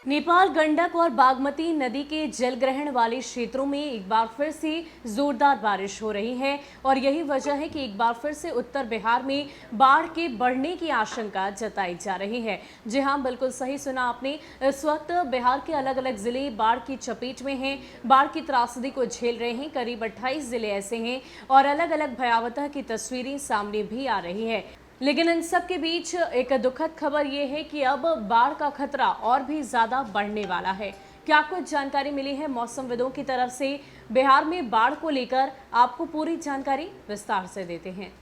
नेपाल गंडक और बागमती नदी के जलग्रहण वाले क्षेत्रों में एक बार फिर से जोरदार बारिश हो रही है और यही वजह है कि एक बार फिर से उत्तर बिहार में बाढ़ के बढ़ने की आशंका जताई जा रही है। जी हां, बिल्कुल सही सुना आपने। इस वक्त बिहार के अलग अलग जिले बाढ़ की चपेट में हैं, बाढ़ की त्रासदी को झेल रहे हैं। करीब 28 जिले ऐसे हैं और अलग अलग भयावह की तस्वीरें सामने भी आ रही है। लेकिन इन सब के बीच एक दुखद खबर ये है कि अब बाढ़ का खतरा और भी ज्यादा बढ़ने वाला है। क्या कुछ जानकारी मिली है मौसमविदों की तरफ से बिहार में बाढ़ को लेकर, आपको पूरी जानकारी विस्तार से देते हैं।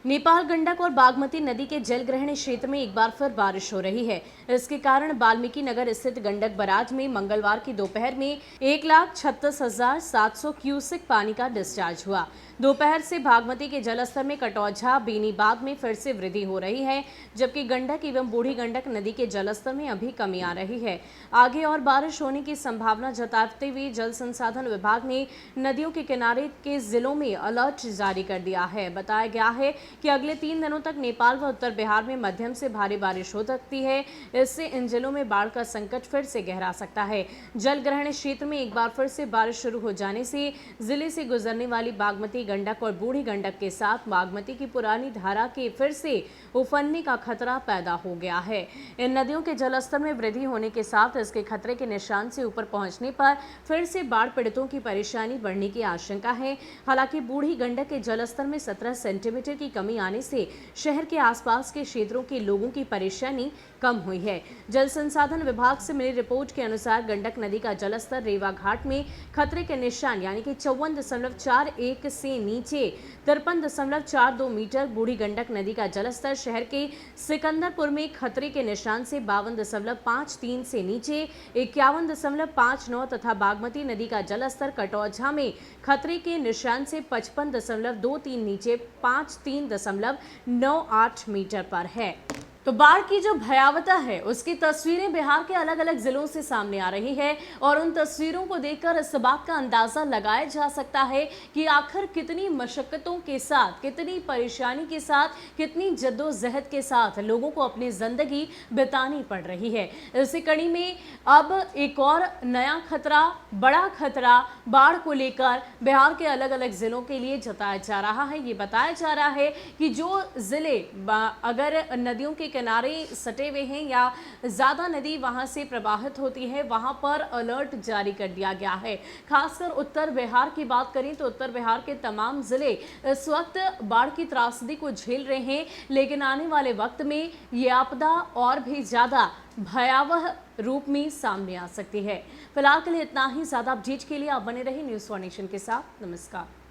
नेपाल गंडक और बागमती नदी के जलग्रहण क्षेत्र में एक बार फिर बारिश हो रही है। इसके कारण वाल्मीकि नगर स्थित गंडक बराज में मंगलवार की दोपहर में 1,36,700 क्यूसेक पानी का डिस्चार्ज हुआ। दोपहर से बागमती के जलस्तर में कटौझा बेनीबाद में फिर से वृद्धि हो रही है, जबकि गंडक एवं बूढ़ी गंडक नदी के जलस्तर में अभी कमी आ रही है। आगे और बारिश होने की संभावना जताते हुए जल संसाधन विभाग ने नदियों के किनारे के जिलों में अलर्ट जारी कर दिया है। बताया गया है कि अगले 3 दिनों तक नेपाल व उत्तर बिहार में मध्यम से भारी बारिश हो सकती है। इससे इन जिलों में बाढ़ का संकट फिर से गहरा सकता है। जलग्रहण क्षेत्र में एक बार फिर से बारिश शुरू हो जाने से जिले से गुजरने वाली बागमती गंडक और बूढ़ी गंडक के साथ बागमती की पुरानी धारा के फिर से उफनने का खतरा पैदा हो गया है। इन नदियों के जलस्तर में वृद्धि होने के साथ इसके खतरे के निशान से ऊपर पहुंचने पर फिर से बाढ़ पीड़ितों की परेशानी बढ़ने की आशंका है। हालांकि बूढ़ी गंडक के जलस्तर में 17 सेंटीमीटर की कमी आने से शहर के आसपास के क्षेत्रों के लोगों की परेशानी कम हुई है। जल संसाधन विभाग से मिली रिपोर्ट के अनुसार गंडक नदी का जलस्तर रेवा घाट में खतरे के निशान यानी कि 54.41 से नीचे 53.42 मीटर, बूढ़ी गंडक नदी का जलस्तर शहर के सिकंदरपुर में खतरे के निशान से 52.53 से नीचे 51.59 तथा बागमती नदी का जलस्तर कटौझा में खतरे के निशान से 55.23 नीचे 53.98 मीटर पर है। तो बाढ़ की जो भयावता है उसकी तस्वीरें बिहार के अलग अलग जिलों से सामने आ रही है और उन तस्वीरों को देखकर इस बात का अंदाजा लगाया जा सकता है कि आखिर कितनी मशक्कतों के साथ, कितनी परेशानी के साथ, कितनी जद्दोजहद के साथ लोगों को अपनी जिंदगी बितानी पड़ रही है। इसी कड़ी में अब एक और नया खतरा, बड़ा खतरा बाढ़ को लेकर बिहार के अलग अलग जिलों के लिए जताया जा रहा है। ये बताया जा रहा है कि जो जिले अगर नदियों के किनारे सटे हुए हैं या ज्यादा नदी वहां से प्रवाहित होती है, वहां पर अलर्ट जारी कर दिया गया है। खासकर उत्तर बिहार की बात करें तो उत्तर बिहार के तमाम जिले इस वक्त बाढ़ की त्रासदी को झेल रहे हैं, लेकिन आने वाले वक्त में ये आपदा और भी ज्यादा भयावह रूप में सामने आ सकती है। फिलहाल के लिए इतना ही। ज्यादा अपडेट के लिए आप बने रहिए न्यूज़ फॉर नेशन के साथ। नमस्कार।